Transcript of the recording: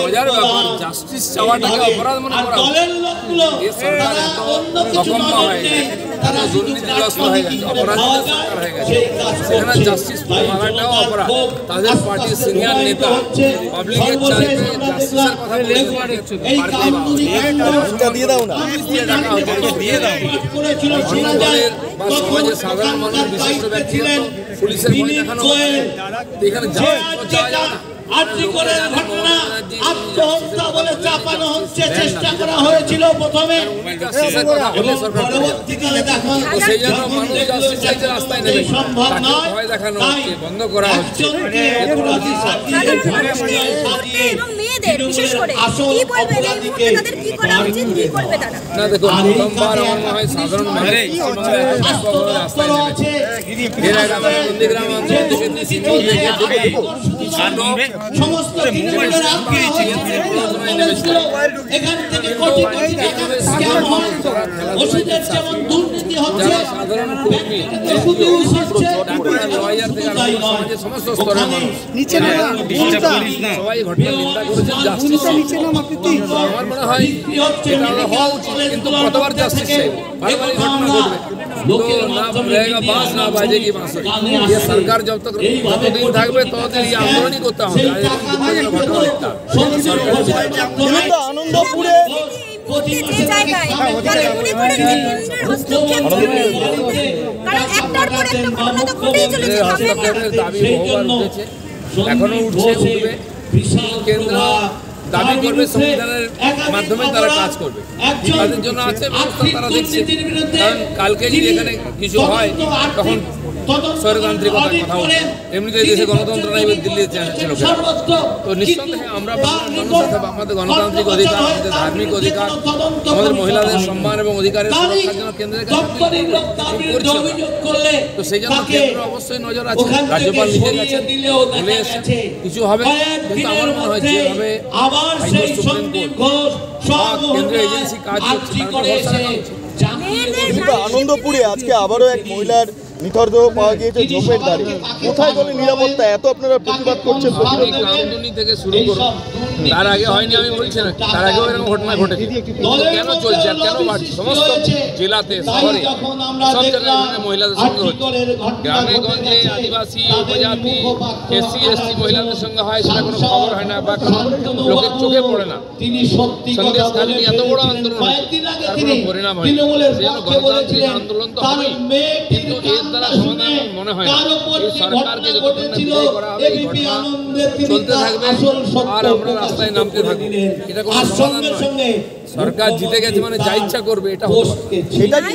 মজার ব্যাপার জাস্টিস চাওয়াটাকে অপরাধ মনে করা অকম্য হয়ে গেছে, দুর্নীতিগ্রস্ত হয়ে গেছে, অপরাধীদের সরকার হয়ে গেছে। সেখানে জাস্টিস মারাটাও অপরাধ। তাদের পার্টির সিনিয়র নেতা পাবলিকের চাইতে জাস্টিসের কথা বলে দিয়ে দাও না, দিয়ে দাও। অন্য দলের বা সমাজের সাধারণ মানুষের বিশিষ্ট ব্যক্তিগত পুলিশের ভয় দেখানো হচ্ছে, এখানে জাস্টিস চাওয়া যাবে না। আত্মহত্যা বলে চাপানো হচ্ছে, চেষ্টা করা হয়েছিল প্রথমে, সেই জন্য মানুষ জাস্টিস চাইছে, রাস্তায় নেবে, তাকে ভয় দেখানো হচ্ছে, বন্ধ করা হচ্ছে। না দেখুন, প্রথমবার আমার মনে হয় সাধারণ মানুষ রাস্তায় নেমেছে। এর আগে নন্দীগ্রাম অঞ্চল থেকে সমস্ত এখান থেকে কোটি কোটি টাকা স্ক্যাম হয়, ওষুধের যেমন দুর্নীতি হচ্ছে, সাধারণ কর্মী সমস্ত স্তরের মানুষ সবাই ঘটনা নিন্দা করেছেন। জাস্টিস আমার মনে হয় এটা হওয়া উচিত, কিন্তু কতবার জাস্টিস চাই, বারবার ঘটনা ঘটবে तो ना रहेगा बांस ना बाजेगी बांसुरी। ये सरकार जब तक दिन থাকবে ততদিন এই আন্দোলনই করতে হবে। আনন্দপুরে দাবি বহুবার উঠেছে, এখনো উঠছে, উঠবে। কেন্দ্র দাবি করবে, সংবিধানের মাধ্যমে তারা কাজ করবে, তাদের জন্য আছে ব্যবস্থা, তারা দেখছে। কারণ কালকে যদি এখানে কিছু হয় তখন স্বৈরতান্ত্রিকতার কথা বলছে, এমনিতে দেশে গণতন্ত্র নাই, দিল্লিতে ছিল। তো নিঃসন্দেহে আমরা মানুষ অথবা আমাদের গণতান্ত্রিক অধিকার, আমাদের ধার্মিক অধিকার, আমাদের মহিলাদের সম্মান এবং অধিকারের সুরক্ষার জন্য কেন্দ্রের কাছে করছে। তো সেই জন্য কেন্দ্র অবশ্যই নজর আছে, রাজ্যপাল নিজে গেছেন, বলে এসেছেন কিছু হবে। কিন্তু আমার মনে হয় যেভাবে সুপ্রিম কোর্ট কেন্দ্রীয় এজেন্সি কাজ করছে, আনন্দপুরে আজকে আবারও এক মহিলার নিথরদেহ পাওয়া গিয়েছে ঝোপের ধারে। কোথায় দলের নিরাপত্তা এত আপনারা প্রতিবাদ করছেন? কামদুনি থেকে শুরু করুন, তার আগে হয়নি আমি বলছি না, তার আগেও এরকম ঘটনা ঘটেছে। কেন চলছে আর কেন বাড়ছে? সমস্ত জেলাতে, শহরে, সব জায়গায় মহিলাদের সঙ্গে হচ্ছে। গ্রামে গঞ্জে আদিবাসী, উপজাতি, এসসি এসটি মহিলাদের সঙ্গে হয়, সেটা কোনো খবর হয় না বা লোকের চোখে পড়ে না। সন্দেশখালী নিয়ে এত বড় আন্দোলন হয়েছে, তার কোনো পরিণাম হয়। সেই জন্য গণতান্ত্রিক আন্দোলন তো হবেই, কিন্তু এর দ্বারা সমাধান মনে হয় না। এই সরকারকে যতক্ষণ না বিদায় করা হবে, এই ঘটনা চলতে থাকবে আর আমরা রাস্তায় নামতে থাকবো। এটা কোনো সমাধান নয়। সরকার জিতে গেছে মানে যা ইচ্ছা করবে, এটা হতে পারে।